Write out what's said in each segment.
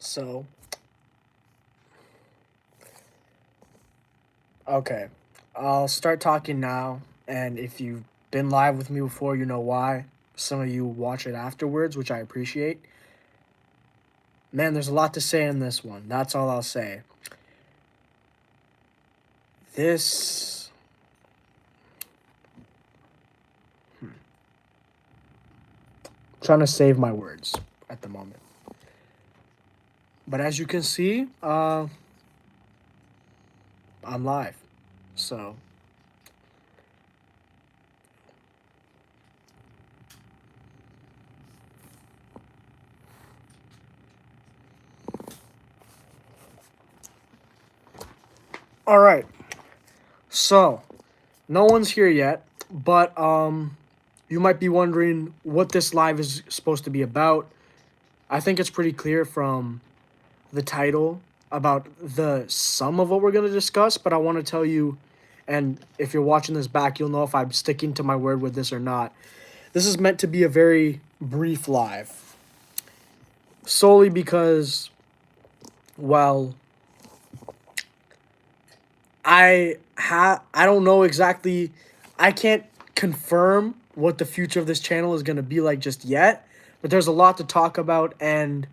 So, okay. I'll start talking now. And if you've been live with me before, you know why. Some of you watch it afterwards, which I appreciate. Man, there's a lot to say in this one. That's all I'll say. This. Trying to save my words at the moment. But as you can see, I'm live. So, all right. So, no one's here yet, but you might be wondering what this live is supposed to be about. I think it's pretty clear from the title about the sum of what we're going to discuss, but I want to tell you, and if you're watching this back, you'll know if I'm sticking to my word with this or not. This is meant to be a very brief live, solely because, well, I don't know exactly. I can't confirm what the future of this channel is going to be like just yet, but there's a lot to talk about, and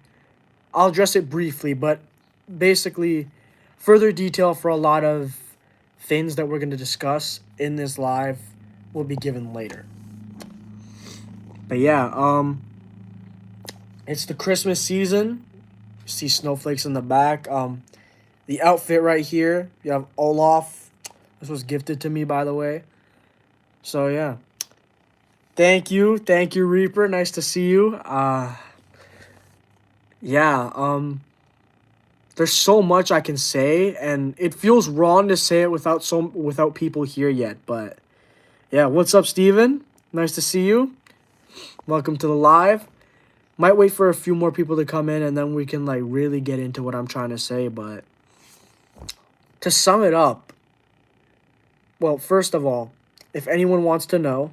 I'll address it briefly, but basically further detail for a lot of things that we're going to discuss in this live will be given later. But yeah, it's the Christmas season. You see snowflakes in the back. The outfit right here, you have Olaf. This was gifted to me, by the way. So yeah. Thank you, Reaper. Nice to see you. Yeah, there's so much I can say, and it feels wrong to say it without people here yet. But yeah, what's up, Steven? Nice to see you. Welcome to the live. Might wait for a few more people to come in, and then we can like really get into what I'm trying to say. But to sum it up, well, first of all, if anyone wants to know,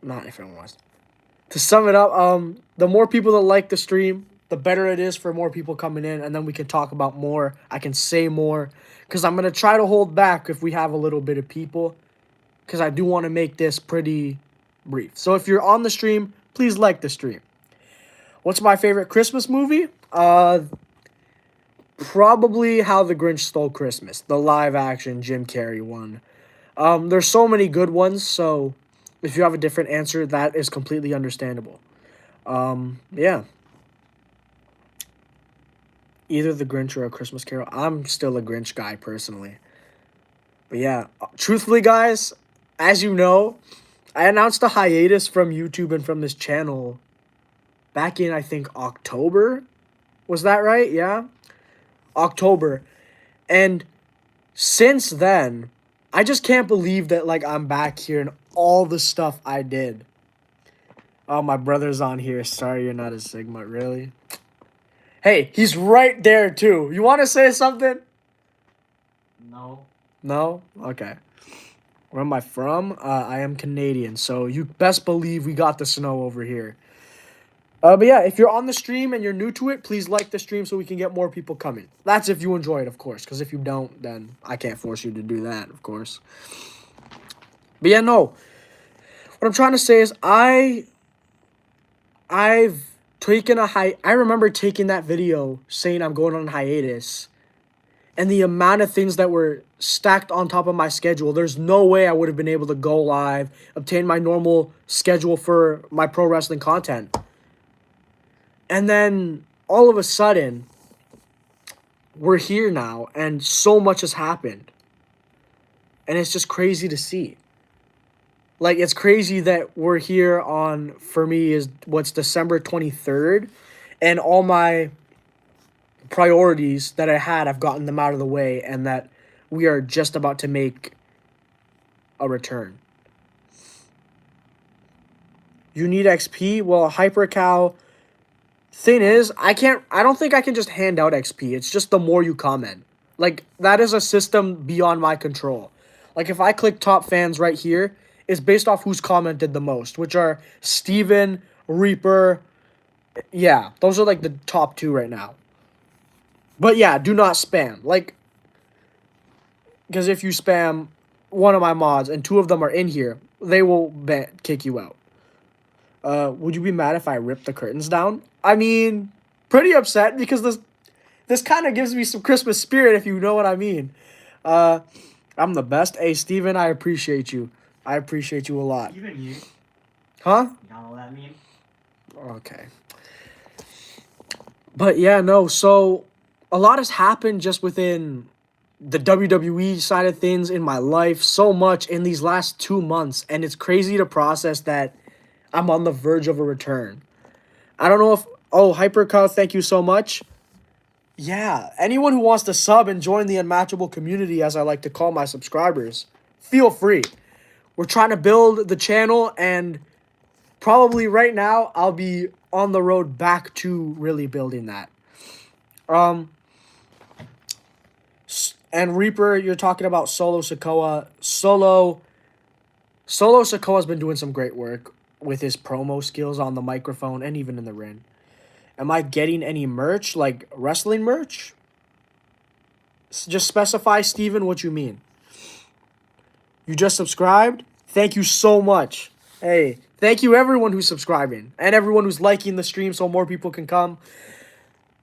not if anyone wants to sum it up, the more people that like the stream, the better it is for more people coming in, and then we can talk about more. I can say more, because I'm going to try to hold back if we have a little bit of people, because I do want to make this pretty brief. So if you're on the stream, please like the stream. What's my favorite Christmas movie? Probably How the Grinch Stole Christmas, the live-action Jim Carrey one. There's so many good ones, so if you have a different answer, that is completely understandable. Yeah. Either The Grinch or A Christmas Carol. I'm still a Grinch guy, personally. But yeah, truthfully, guys, as you know, I announced a hiatus from YouTube and from this channel back in, I think, October. Was that right? Yeah? October. And since then, I just can't believe that, like, I'm back here and all the stuff I did. Oh, my brother's on here. Sorry you're not a Sigma. Really? Hey, he's right there, too. You want to say something? No. No? Okay. Where am I from? I am Canadian, so you best believe we got the snow over here. But yeah, if you're on the stream and you're new to it, please like the stream so we can get more people coming. That's if you enjoy it, of course, because if you don't, then I can't force you to do that, of course. But yeah, no. What I'm trying to say is I've taken I remember taking that video saying I'm going on hiatus, and the amount of things that were stacked on top of my schedule, there's no way I would have been able to go live, obtain my normal schedule for my pro wrestling content. And then all of a sudden, we're here now, and so much has happened. And it's just crazy to see. Like, it's crazy that we're here on, for me, is what's December 23rd, and all my priorities that I had, I've gotten them out of the way, and that we are just about to make a return. You need XP? Well, HyperCow, thing is, I don't think I can just hand out XP. It's just the more you comment. Like, that is a system beyond my control. Like, if I click top fans right here, it's based off who's commented the most, which are Steven, Reaper. Yeah, those are like the top two right now. But yeah, do not spam. Like, because if you spam one of my mods and two of them are in here, they will kick you out. Would you be mad if I ripped the curtains down? I mean, pretty upset because this kind of gives me some Christmas spirit, if you know what I mean. Uh, I'm the best. Hey, Steven, I appreciate you. I appreciate you a lot. Even you. Huh? You know what that means? Okay. But yeah, no, so a lot has happened just within the WWE side of things in my life, so much in these last 2 months, and it's crazy to process that I'm on the verge of a return. I don't know if Hypercow, thank you so much. Yeah, anyone who wants to sub and join the unmatchable community, as I like to call my subscribers, feel free. We're trying to build the channel, and probably right now I'll be on the road back to really building that. And Reaper, you're talking about Solo Sikoa. Solo Sikoa's been doing some great work with his promo skills on the microphone and even in the ring. Am I getting any merch, like wrestling merch? Just specify, Steven, what you mean. You just subscribed? Thank you so much. Hey, thank you everyone who's subscribing and everyone who's liking the stream so more people can come.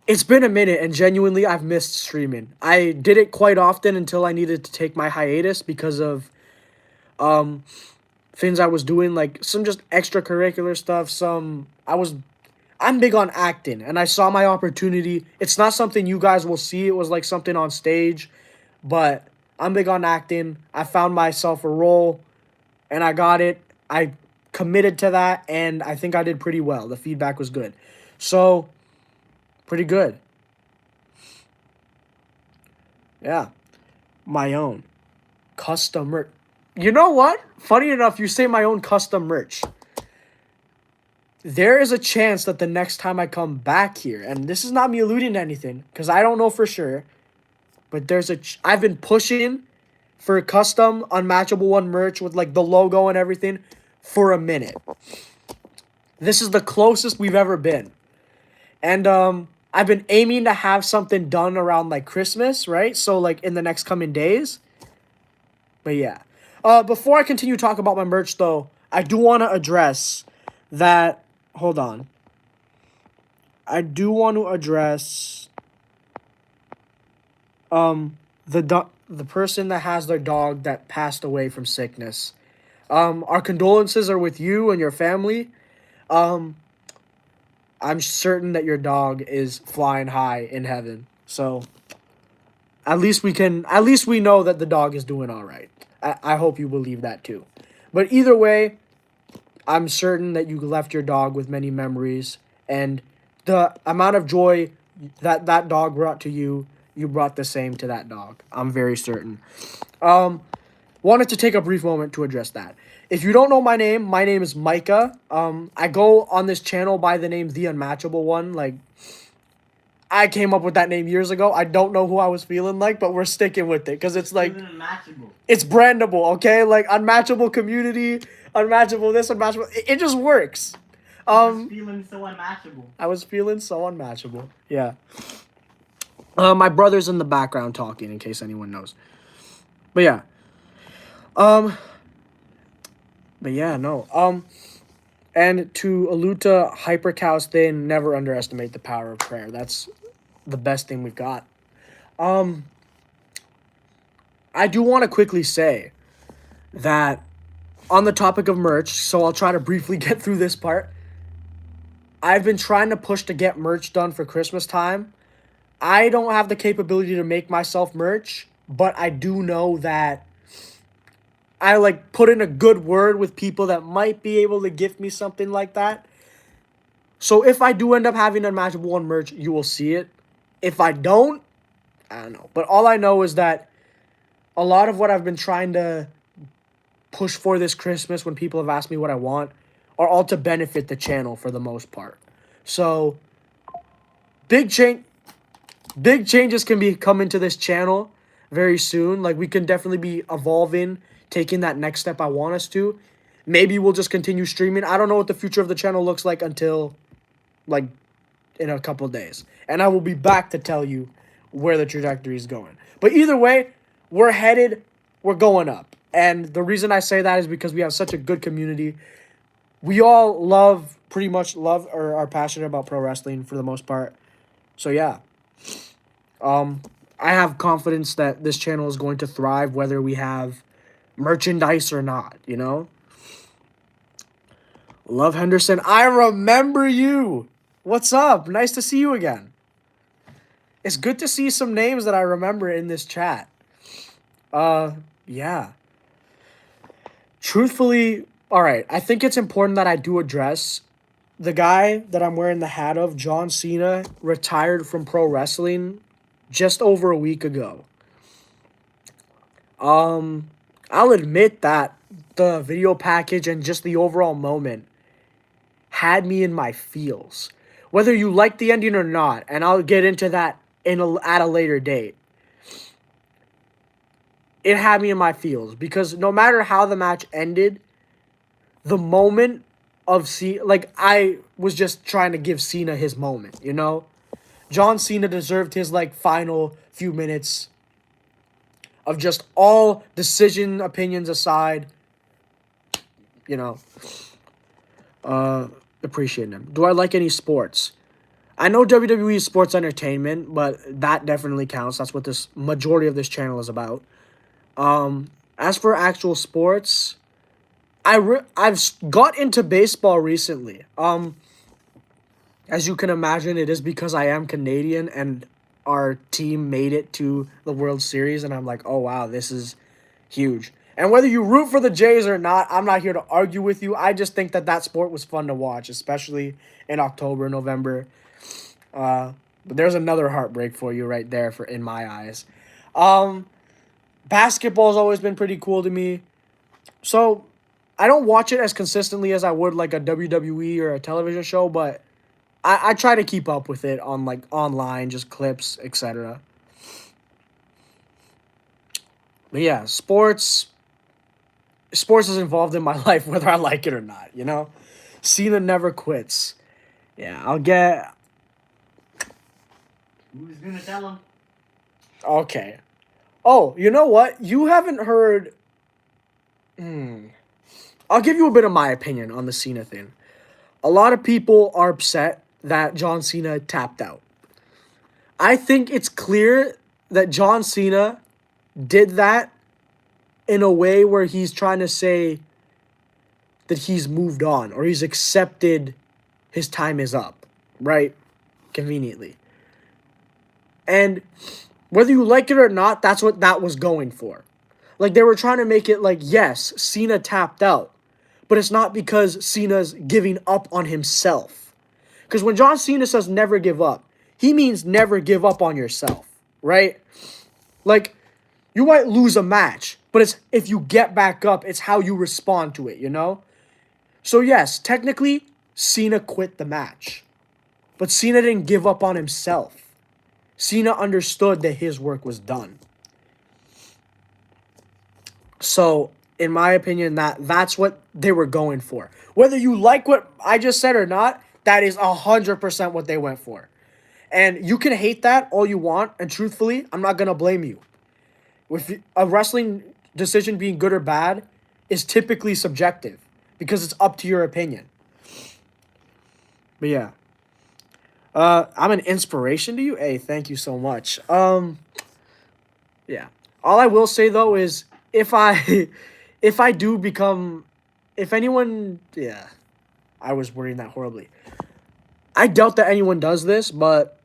It's been a minute, and genuinely, I've missed streaming. I did it quite often until I needed to take my hiatus because of things I was doing, like some just extracurricular stuff. I'm big on acting, and I saw my opportunity. It's not something you guys will see. It was like something on stage, but I'm big on acting. I found myself a role, and I got it. I committed to that, and I think I did pretty well. The feedback was good. So, pretty good. Yeah. My own. Custom merch. You know what? Funny enough, you say my own custom merch. There is a chance that the next time I come back here, and this is not me alluding to anything, because I don't know for sure, but I've been pushing for a custom Unmatchable One merch with like the logo and everything for a minute. This is the closest we've ever been. And I've been aiming to have something done around like Christmas, right? So like in the next coming days. But yeah. Before I continue talking about my merch though, I do want to address that. Hold on. I do want to address the person that has their dog that passed away from sickness. Our condolences are with you and your family. I'm certain that your dog is flying high in heaven. So at least we know that the dog is doing all right. I hope you believe that too. But either way, I'm certain that you left your dog with many memories, and the amount of joy that that dog brought to you, you brought the same to that dog. I'm very certain. Wanted to take a brief moment to address that. If you don't know my name is Micah. I go on this channel by the name The Unmatchable One. Like, I came up with that name years ago. I don't know who I was feeling like, but we're sticking with it because it's like, Unmatchable. it's brandable, okay? Like, unmatchable community, unmatchable this, unmatchable. It just works. I was feeling so unmatchable. I was feeling so unmatchable. Yeah. My brother's in the background talking, in case anyone knows. But yeah. But yeah, no. And to allude to Hypercow's thing, never underestimate the power of prayer. That's the best thing we've got. I do want to quickly say that on the topic of merch, so I'll try to briefly get through this part. I've been trying to push to get merch done for Christmas time. I don't have the capability to make myself merch, but I do know that I like put in a good word with people that might be able to gift me something like that. So if I do end up having Unmatchable One merch, you will see it. If I don't, I don't know. But all I know is that a lot of what I've been trying to push for this Christmas when people have asked me what I want are all to benefit the channel for the most part. So big changes can be coming to this channel very soon. Like, we can definitely be evolving, taking that next step I want us to. Maybe we'll just continue streaming. I don't know what the future of the channel looks like until like in a couple of days. And I will be back to tell you where the trajectory is going. But either way, we're going up. And the reason I say that is because we have such a good community. We all pretty much love or are passionate about pro wrestling for the most part. So yeah. I have confidence that this channel is going to thrive whether we have merchandise or not, you know? Love Henderson. I remember you. What's up? Nice to see you again. It's good to see some names that I remember in this chat. Yeah. Truthfully, all right, I think it's important that I do address the guy that I'm wearing the hat of, John Cena, retired from pro wrestling just over a week ago. I'll admit that the video package and just the overall moment had me in my feels. Whether you like the ending or not, and I'll get into that at a later date. It had me in my feels because no matter how the match ended, the moment of I was just trying to give Cena his moment, you know? John Cena deserved his final few minutes of just all decision opinions aside, you know. Appreciating him. Do I like any sports? I know WWE is sports entertainment, but that definitely counts. That's what this majority of this channel is about. As for actual sports, I've got into baseball recently. As you can imagine, it is because I am Canadian and our team made it to the World Series, and I'm like, oh wow, this is huge. And whether you root for the Jays or not, I'm not here to argue with you. I just think that sport was fun to watch, especially in October, November. But there's another heartbreak for you right there in my eyes. Basketball's always been pretty cool to me. So I don't watch it as consistently as I would like a WWE or a television show, but I try to keep up with it on online, just clips, etc. But yeah, sports is involved in my life whether I like it or not, you know? Cena never quits. Yeah, I'll get... Who's gonna tell him? Okay. Oh, you know what? You haven't heard... I'll give you a bit of my opinion on the Cena thing. A lot of people are upset that John Cena tapped out. I think it's clear that John Cena did that in a way where he's trying to say that he's moved on or he's accepted his time is up, right? Conveniently. And whether you like it or not, that's what that was going for. Like, they were trying to make it like, yes, Cena tapped out, but it's not because Cena's giving up on himself. Because when John Cena says never give up, he means never give up on yourself, right? Like, you might lose a match, but it's if you get back up, it's how you respond to it, you know? So yes, technically, Cena quit the match. But Cena didn't give up on himself. Cena understood that his work was done. So, in my opinion, that's what they were going for. Whether you like what I just said or not, that is 100% what they went for. And you can hate that all you want, and truthfully, I'm not going to blame you. With a wrestling decision being good or bad is typically subjective because it's up to your opinion. But yeah. I'm an inspiration to you. Hey, thank you so much. Yeah. All I will say though is if I do become, if anyone, yeah, I was wording that horribly. I doubt that anyone does this, but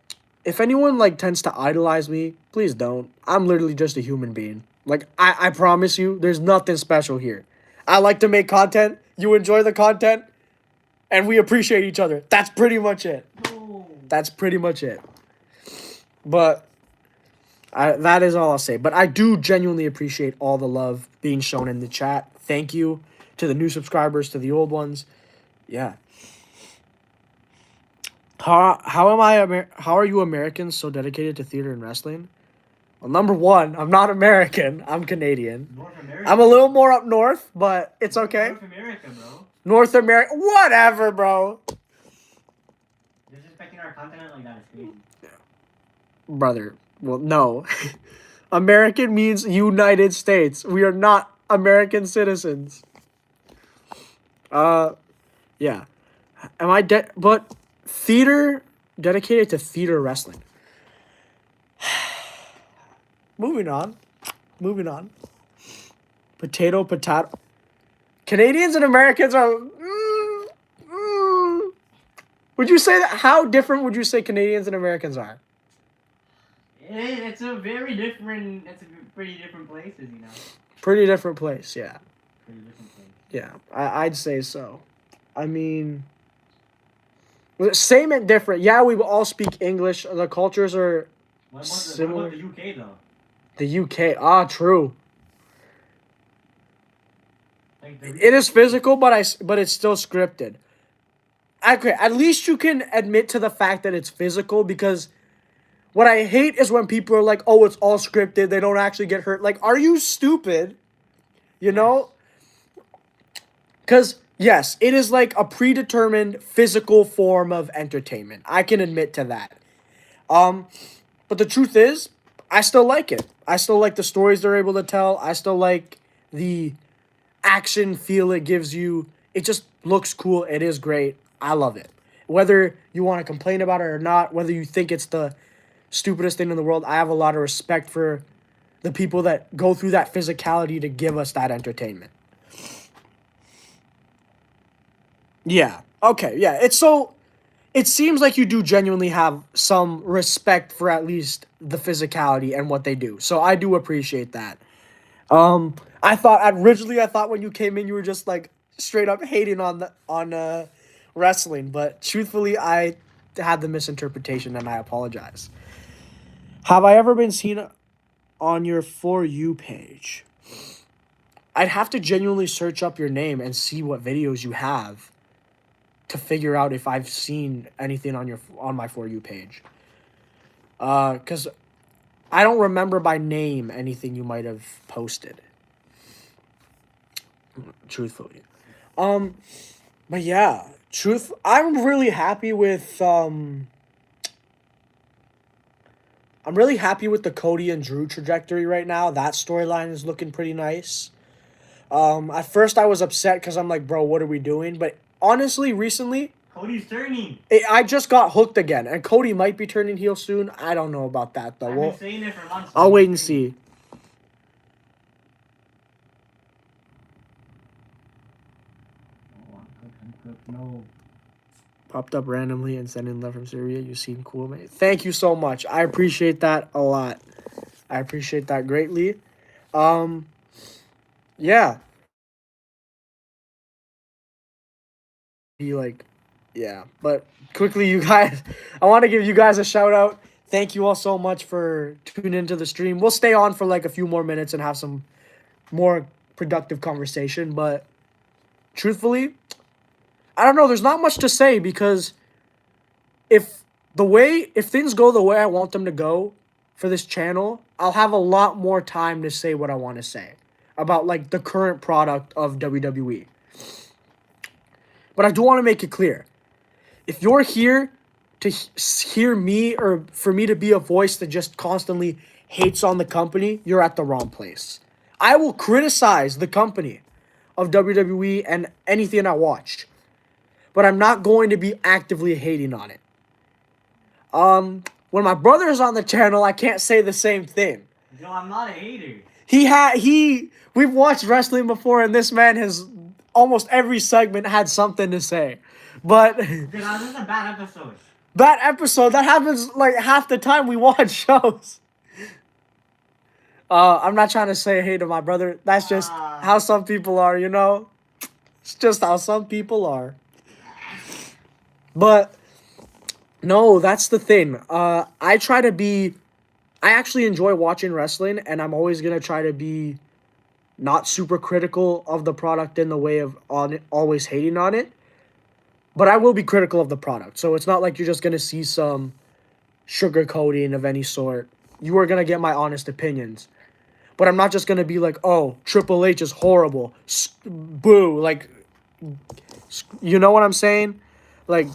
if anyone tends to idolize me, please don't. I'm literally just a human being. I promise you, there's nothing special here. I like to make content. You enjoy the content, and we appreciate each other. That's pretty much it. That's pretty much it. But that is all I'll say. But I do genuinely appreciate all the love being shown in the chat. Thank you to the new subscribers, to the old ones. Yeah. How are you Americans so dedicated to theater and wrestling? Well, number one, I'm not American. I'm Canadian. North America. I'm a little more up north, but it's okay. North America, bro. North America. Whatever, bro. Disrespecting our continent like that is crazy. brother. Well, no. American means United States. We are not American citizens. Uh, yeah. Am I but theater dedicated to theater wrestling. Moving on. Moving on. Potato. Canadians and Americans are. Would you say that? How different would you say Canadians and Americans are? It's a very different. It's a pretty different places, Pretty different place, yeah. Pretty different place. Yeah, I'd say so. I mean, same and different. Yeah, we all speak English. The cultures are What similar. about the UK though? The UK, true. Like It is physical, but it's still scripted. Okay, at least you can admit to the fact that it's physical, because what I hate is when people are like, "Oh, it's all scripted. They don't actually get hurt." Like, are you stupid? You know? Because yes, it is like a predetermined physical form of entertainment. I can admit to that. But the truth is, I still like it. I still like the stories they're able to tell. I still like the action feel it gives you. It just looks cool. It is great. I love it. Whether you want to complain about it or not, whether you think it's the stupidest thing in the world, I have a lot of respect for the people that go through that physicality to give us that entertainment. Yeah. Okay. Yeah. It seems like you do genuinely have some respect for at least the physicality and what they do. So I do appreciate that. Originally I thought when you came in you were just like straight up hating on wrestling, but truthfully I had the misinterpretation and I apologize. Have I ever been seen on your For You page? I'd have to genuinely search up your name and see what videos you have to figure out if I've seen anything on my For You page. Cuz I don't remember by name anything you might have posted. Truthfully. But yeah, I'm really happy with I'm really happy with the Cody and Drew trajectory right now. That storyline is looking pretty nice. At first I was upset because I'm like, bro, what are we doing? But honestly, recently, Cody's turning. I just got hooked again, and Cody might be turning heel soon. I don't know about that though. I've been saying it for months. I'll wait and see. No. Popped up randomly and sent in love from Syria. You seem cool, mate. Thank you so much. I appreciate that a lot. I appreciate that greatly. Yeah. Yeah. But quickly, you guys, I want to give you guys a shout out. Thank you all so much for tuning into the stream. We'll stay on for like a few more minutes and have some more productive conversation. But truthfully, I don't know. There's not much to say because if things go the way I want them to go for this channel, I'll have a lot more time to say what I want to say about like the current product of WWE. But I do want to make it clear. If you're here to hear me or for me to be a voice that just constantly hates on the company, you're at the wrong place. I will criticize the company of WWE and anything I watched, but I'm not going to be actively hating on it. When my brother is on the channel, I can't say the same thing. No, I'm not a hater. We've watched wrestling before, and this man has almost every segment had something to say. But Dude, this is a bad episode. Bad episode, that happens like half the time we watch shows. I'm not trying to say hey to my brother. That's just how some people are, you know? It's just how some people are. But no, that's the thing. I actually enjoy watching wrestling, and I'm always gonna try to be not super critical of the product in the way of always hating on it. But I will be critical of the product. So it's not like you're just gonna see some sugarcoating of any sort. You are gonna get my honest opinions. But I'm not just gonna be like, oh, Triple H is horrible. Boo. Like, you know what I'm saying? Like,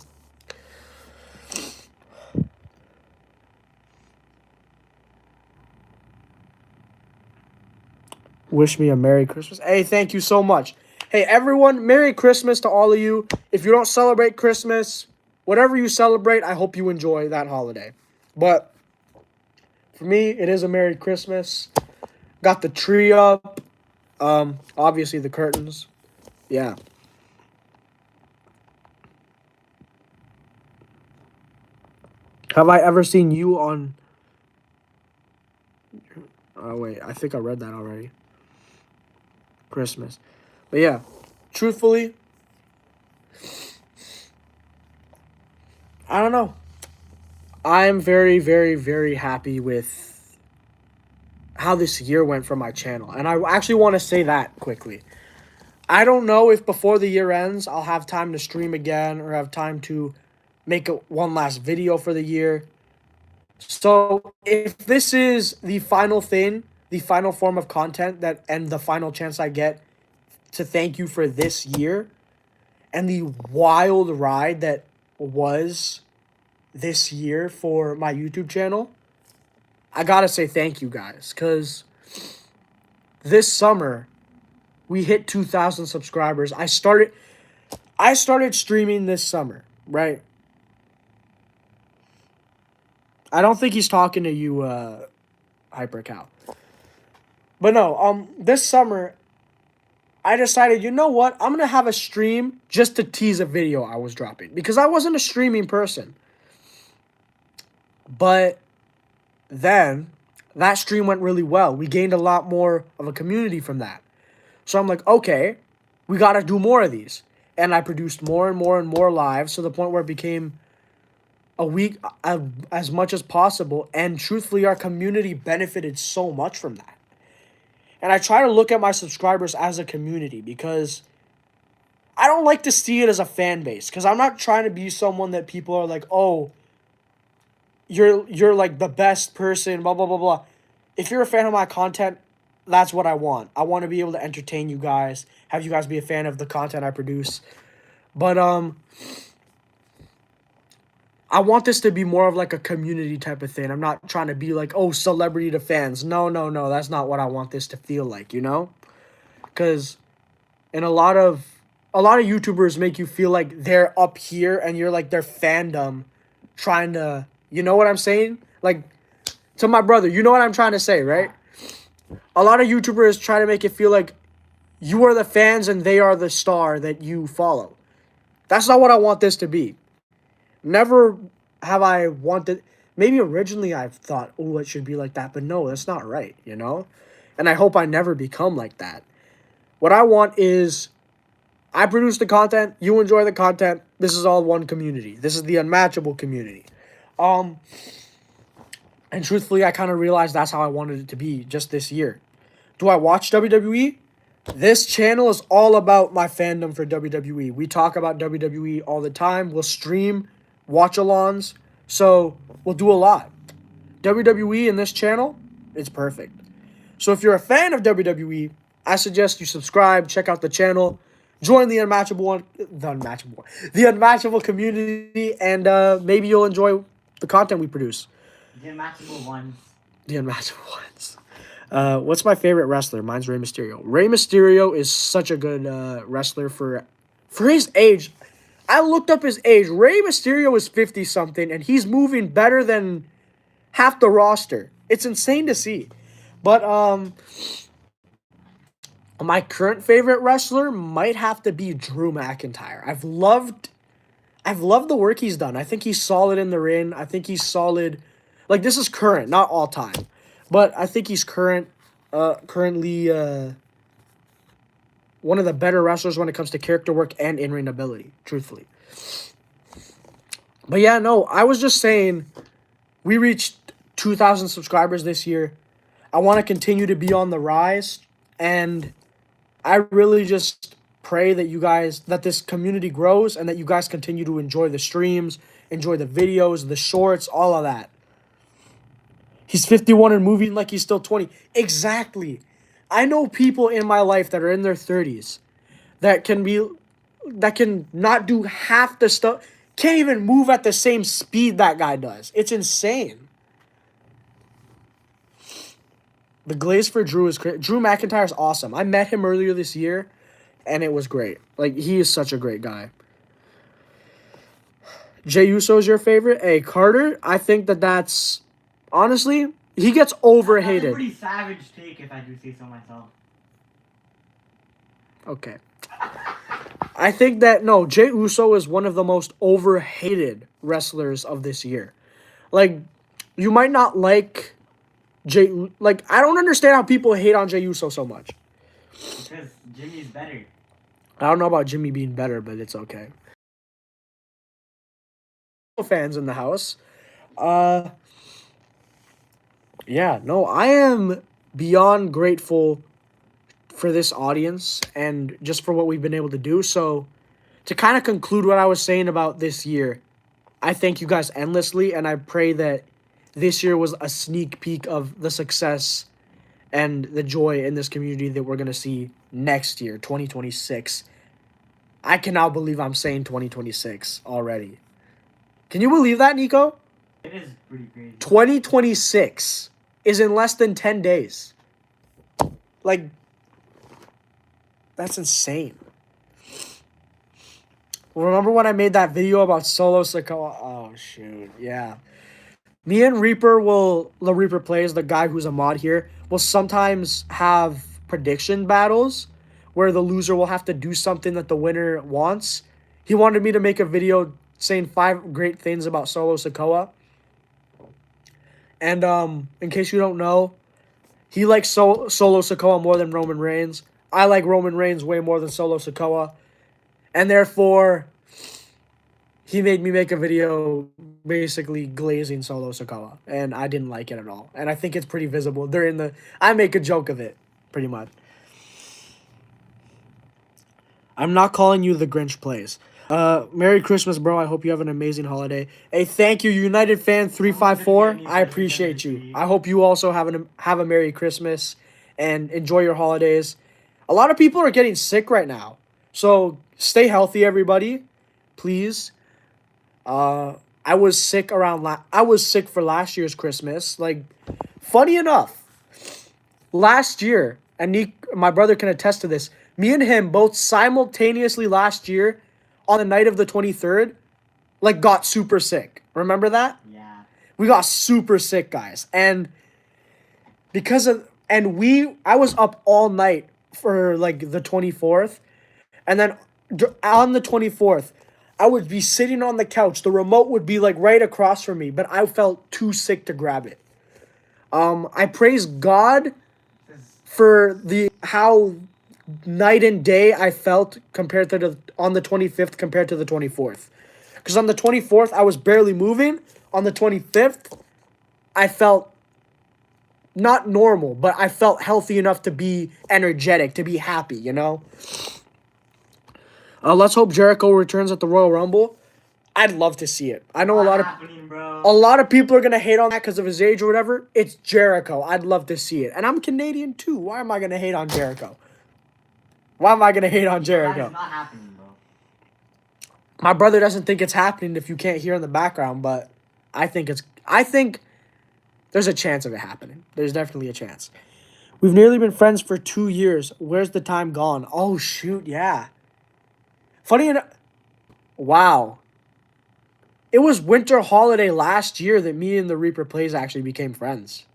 wish me a Merry Christmas. Hey, thank you so much. Hey, everyone, Merry Christmas to all of you. If you don't celebrate Christmas, whatever you celebrate, I hope you enjoy that holiday. But for me, it is a Merry Christmas. Got the tree up. Obviously the curtains. Yeah. Have I ever seen you on... Oh, wait. I think I read that already. Christmas. But yeah, truthfully, I don't know. I'm very, very, very happy with how this year went for my channel. And I actually want to say that quickly. I don't know if before the year ends, I'll have time to stream again or have time to make one last video for the year. So if this is the final thing, the final form of content that and the final chance I get to thank you for this year and the wild ride that was this year for my YouTube channel, I gotta say thank you guys, because this summer we hit 2,000 subscribers. I started streaming this summer, right? I don't think he's talking to you, Hypercow. But no, this summer I decided, you know what? I'm gonna have a stream just to tease a video I was dropping, because I wasn't a streaming person. But then that stream went really well. We gained a lot more of a community from that. So I'm like, okay, we got to do more of these. And I produced more and more and more lives to the point where it became a week as much as possible. And truthfully, our community benefited so much from that. And I try to look at my subscribers as a community, because I don't like to see it as a fan base. Because I'm not trying to be someone that people are like, oh, you're like the best person, blah, blah, blah, blah. If you're a fan of my content, that's what I want. I want to be able to entertain you guys, have you guys be a fan of the content I produce. But I want this to be more of like a community type of thing. I'm not trying to be like, oh, celebrity to fans. No, no, no. That's not what I want this to feel like, you know? Because in a lot of YouTubers make you feel like they're up here and you're like their fandom trying to, you know what I'm saying? Like, to my brother, you know what I'm trying to say, right? A lot of YouTubers try to make it feel like you are the fans and they are the star that you follow. That's not what I want this to be. Never have I wanted... Maybe originally I thought, oh, it should be like that. But no, that's not right, you know? And I hope I never become like that. What I want is... I produce the content. You enjoy the content. This is all one community. This is the Unmatchable community. And truthfully, I kind of realized that's how I wanted it to be just this year. Do I watch WWE? This channel is all about my fandom for WWE. We talk about WWE all the time. We'll stream watch-alongs. So we'll do a lot. WWE in this channel, it's perfect. So if you're a fan of WWE, I suggest you subscribe, check out the channel, join the Unmatchable community, and maybe you'll enjoy the content we produce. The Unmatchable ones. The Unmatchable ones. What's my favorite wrestler? Mine's Rey Mysterio. Rey Mysterio is such a good wrestler for his age. I looked up his age. Rey Mysterio is 50-something, and he's moving better than half the roster. It's insane to see. But my current favorite wrestler might have to be Drew McIntyre. I've loved the work he's done. I think he's solid in the ring. I think he's solid. Like, this is current, not all time. But I think he's currently one of the better wrestlers when it comes to character work and in-ring ability, truthfully. But yeah, no, I was just saying, we reached 2,000 subscribers this year. I want to continue to be on the rise, and I really just pray that that this community grows and that you guys continue to enjoy the streams, enjoy the videos, the shorts, all of that. He's 51 and moving like he's still 20. Exactly. I know people in my life that are in their 30s that can not do half the stuff, can't even move at the same speed that guy does. It's insane. The glaze for Drew is Drew McIntyre is awesome. I met him earlier this year, and it was great. Like, he is such a great guy. Jey Uso is your favorite? Hey, Carter, I think that's... Honestly, he gets That's a overhated. pretty savage take, if I do say so myself. Okay. I think that, no, Jey Uso is one of the most overhated wrestlers of this year. Like, you might not like like, I don't understand how people hate on Jey Uso so much. Because Jimmy's better. I don't know about Jimmy being better, but it's okay. Fans in the house. Yeah, no, I am beyond grateful for this audience and just for what we've been able to do. So, to kind of conclude what I was saying about this year, I thank you guys endlessly, and I pray that this year was a sneak peek of the success and the joy in this community that we're going to see next year, 2026. I cannot believe I'm saying 2026 already. Can you believe that, Nico? It is pretty crazy. 2026 is in less than 10 days. Like, that's insane. Remember when I made that video about Solo Sikoa? Oh, shoot. Yeah. Me and Reaper the Reaper plays, the guy who's a mod here, will sometimes have prediction battles where the loser will have to do something that the winner wants. He wanted me to make a video saying 5 great things about Solo Sikoa. And in case you don't know, he likes Solo Sikoa more than Roman Reigns. I like Roman Reigns way more than Solo Sikoa. And therefore, he made me make a video basically glazing Solo Sikoa. And I didn't like it at all. And I think it's pretty visible. I make a joke of it, pretty much. I'm not calling you the Grinch plays. Merry Christmas, bro. I hope you have an amazing holiday. Hey, thank you, United Fan 354. I appreciate you. I hope you also have a Merry Christmas and enjoy your holidays. A lot of people are getting sick right now. So stay healthy, everybody. Please. I was sick for last year's Christmas. Like, funny enough, last year, and my brother can attest to this, me and him both simultaneously last year on the night of the 23rd, like, got super sick. Remember that? Yeah. We got super sick, guys. And I was up all night for, like, the 24th. And then on the 24th, I would be sitting on the couch. The remote would be, like, right across from me, but I felt too sick to grab it. I praise God for how night and day I felt compared to on the 25th compared to the 24th. Because on the 24th, I was barely moving. On the 25th, I felt not normal, but I felt healthy enough to be energetic, to be happy, you know? Let's hope Jericho returns at the Royal Rumble. I'd love to see it. I know a lot of people are going to hate on that because of his age or whatever. It's Jericho. I'd love to see it. And I'm Canadian too. Why am I going to hate on Jericho? Why am I going to hate on Jericho? That is not happening, bro. My brother doesn't think it's happening if you can't hear in the background, but I think there's a chance of it happening. There's definitely a chance. We've nearly been friends for 2 years. Where's the time gone? Oh, shoot, yeah. Funny enough, wow. It was winter holiday last year that me and the Reaper Plays actually became friends.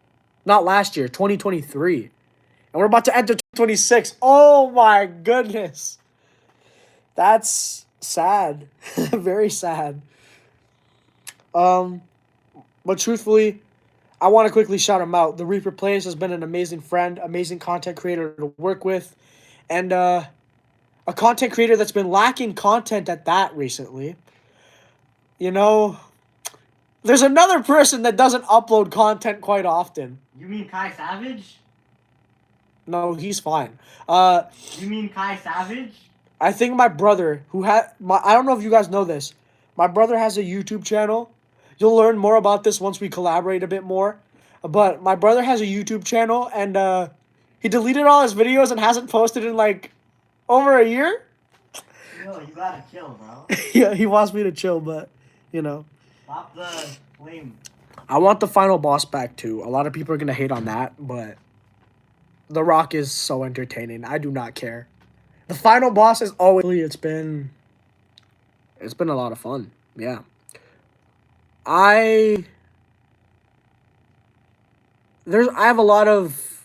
Not last year, 2023. And we're about to enter 2026. Oh my goodness. That's sad. Very sad. But truthfully, I want to quickly shout him out. The Reaper Plays has been an amazing friend, amazing content creator to work with, and a content creator that's been lacking content at that recently. You know, there's another person that doesn't upload content quite often. You mean Kai Savage? No, he's fine. You mean Kai Savage? I think my brother, I don't know if you guys know this, my brother has a YouTube channel. You'll learn more about this once we collaborate a bit more. But my brother has a YouTube channel, and he deleted all his videos and hasn't posted in, like, over a year. Yo, you gotta chill, bro. Yeah, he wants me to chill, but, you know. Stop the flame. I want the final boss back, too. A lot of people are going to hate on that, but The Rock is so entertaining. I do not care. The final boss is always. It's been a lot of fun. Yeah. I I have a lot of.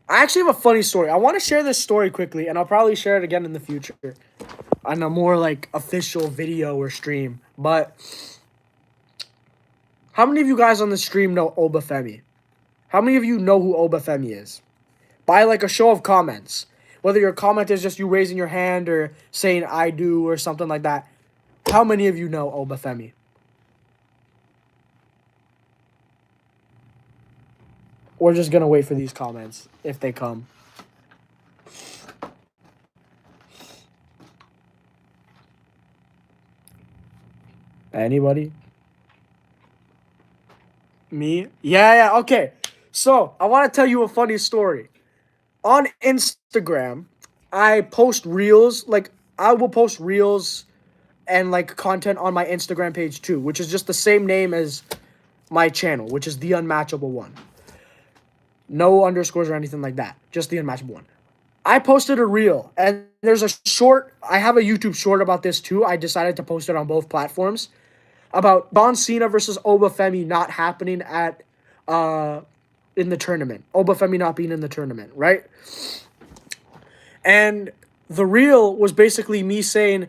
I actually have a funny story. I want to share this story quickly, and I'll probably share it again in the future on a more like official video or stream. But how many of you guys on the stream know Obafemi? How many of you know who Obafemi is? By like a show of comments. Whether your comment is just you raising your hand or saying I do or something like that. How many of you know Obafemi? We're just gonna wait for these comments if they come. Anybody? Me? Yeah, okay. So, I want to tell you a funny story. On Instagram, I post reels, like, I will post reels and, like, content on my Instagram page too, which is just the same name as my channel, which is The Unmatchable One. No underscores or anything like that. Just The Unmatchable One. I posted a reel, and there's a short, I have a YouTube short about this too. I decided to post it on both platforms. About John Cena versus Obafemi not happening at in the tournament. Obafemi not being in the tournament, right? And the reel was basically me saying,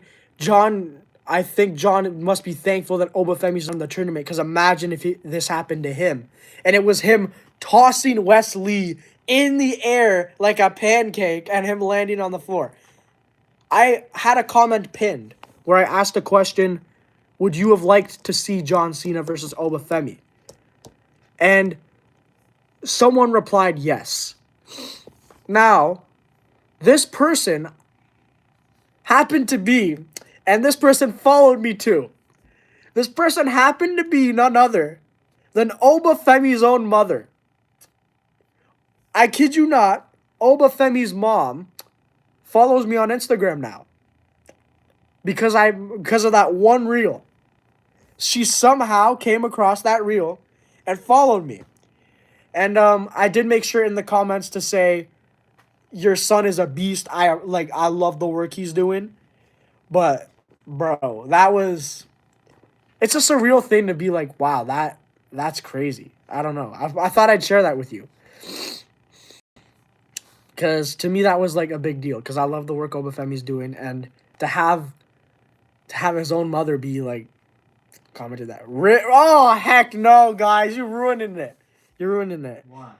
I think John must be thankful that Obafemi's in the tournament because imagine if this happened to him. And it was him tossing Wes Lee in the air like a pancake and him landing on the floor. I had a comment pinned where I asked a question, would you have liked to see John Cena versus Obafemi? And someone replied yes. Now, this person happened to be, and this person followed me too. This person happened to be none other than Obafemi's own mother. I kid you not, Obafemi's mom follows me on Instagram now. Because of that one reel. She somehow came across that reel and followed me. And I did make sure in the comments to say, your son is a beast. I love the work he's doing. But bro, it's a surreal thing to be like, wow, that's crazy. I don't know. I thought I'd share that with you. Because to me that was like a big deal because I love the work Obafemi's doing, and to have his own mother be like commented that. Oh heck no, guys, you're ruining it. You're ruining it. What?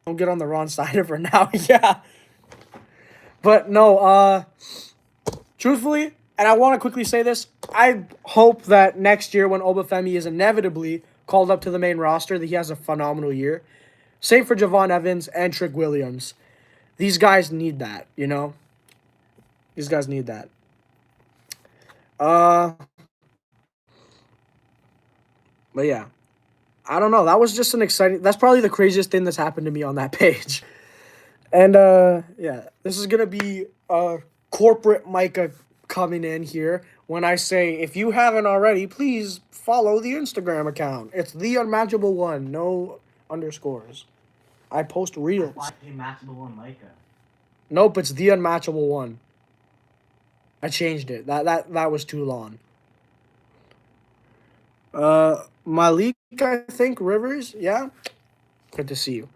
Don't get on the wrong side of her now. Yeah. But no, truthfully, and I want to quickly say this, I hope that next year when Obafemi is inevitably called up to the main roster that he has a phenomenal year. Same for Javon Evans and Trick Williams. These guys need that, you know? These guys need that. But yeah. I don't know. That was just an exciting... That's probably the craziest thing that's happened to me on that page. And, yeah. This is going to be corporate Micah coming in here when I say, if you haven't already, please follow the Instagram account. It's The Unmatchable One. No underscores. I post reels. Why the Unmatchable One Micah? Nope, it's The Unmatchable One. I changed it. That was too long. Malik, I think, Rivers, yeah? Good to see you.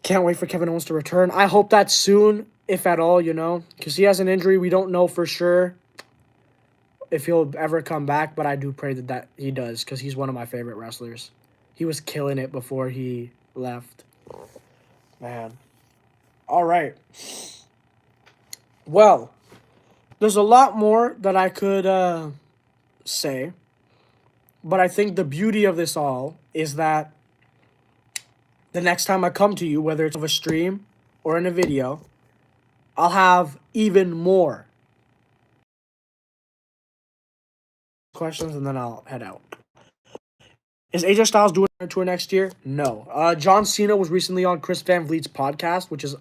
Can't wait for Kevin Owens to return. I hope that's soon, if at all, you know? Because he has an injury. We don't know for sure if he'll ever come back, but I do pray that he does because he's one of my favorite wrestlers. He was killing it before he left. Man. All right. Well, there's a lot more that I could say, but I think the beauty of this all is that the next time I come to you, whether it's of a stream or in a video, I'll have even more questions, and then I'll head out. Is AJ Styles doing a tour next year? No. John Cena was recently on Chris Van Vliet's podcast, which is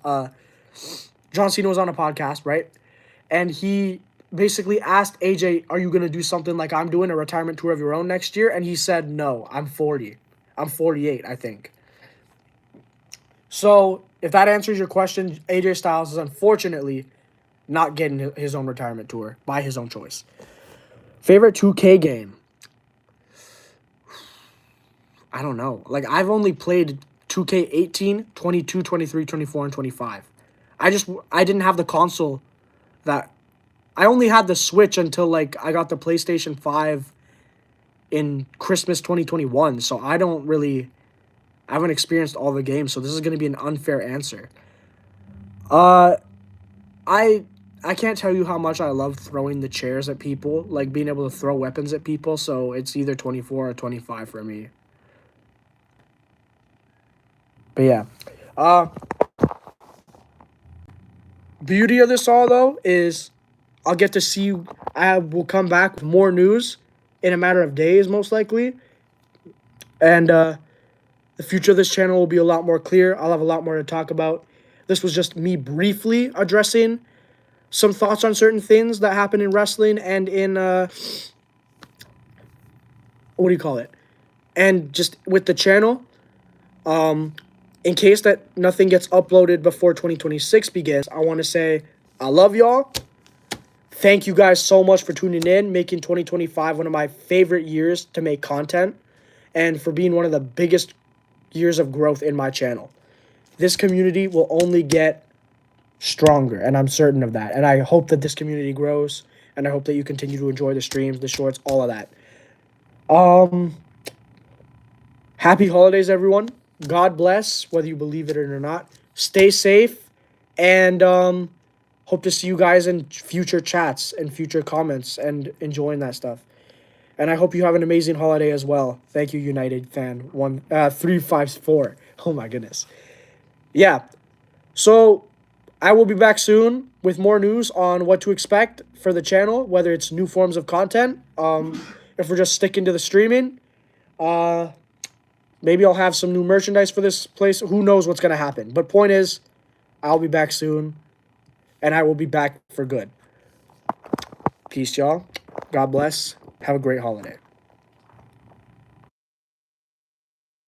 John Cena was on a podcast, right? And he basically asked AJ, are you going to do something like I'm doing, a retirement tour of your own next year? And he said, no, I'm 40. I'm 48, I think. So, if that answers your question, AJ Styles is unfortunately not getting his own retirement tour by his own choice. Favorite 2K game? I don't know. Like, I've only played 2K18, 22, 23, 24, and 25. I didn't have the console that... I only had the Switch until, like, I got the PlayStation 5 in Christmas 2021. So, I haven't experienced all the games. So, this is going to be an unfair answer. I can't tell you how much I love throwing the chairs at people, like being able to throw weapons at people, so it's either 24 or 25 for me. But yeah. Beauty of this all, though, is I'll get to see... I will come back with more news in a matter of days, most likely. And the future of this channel will be a lot more clear. I'll have a lot more to talk about. This was just me briefly addressing some thoughts on certain things that happen in wrestling and in, what do you call it? And just with the channel, in case that nothing gets uploaded before 2026 begins, I want to say I love y'all. Thank you guys so much for tuning in, making 2025 one of my favorite years to make content, and for being one of the biggest years of growth in my channel. This community will only get stronger, and I'm certain of that. And I hope that this community grows, and I hope that you continue to enjoy the streams, the shorts, all of that. Happy holidays, everyone. God bless, whether you believe it or not. Stay safe, and hope to see you guys in future chats and future comments and enjoying that stuff. And I hope you have an amazing holiday as well. Thank you, United Fan 354. Oh my goodness. Yeah. So I will be back soon with more news on what to expect for the channel, whether it's new forms of content, if we're just sticking to the streaming. Maybe I'll have some new merchandise for this place. Who knows what's going to happen. But point is, I'll be back soon, and I will be back for good. Peace, y'all. God bless. Have a great holiday.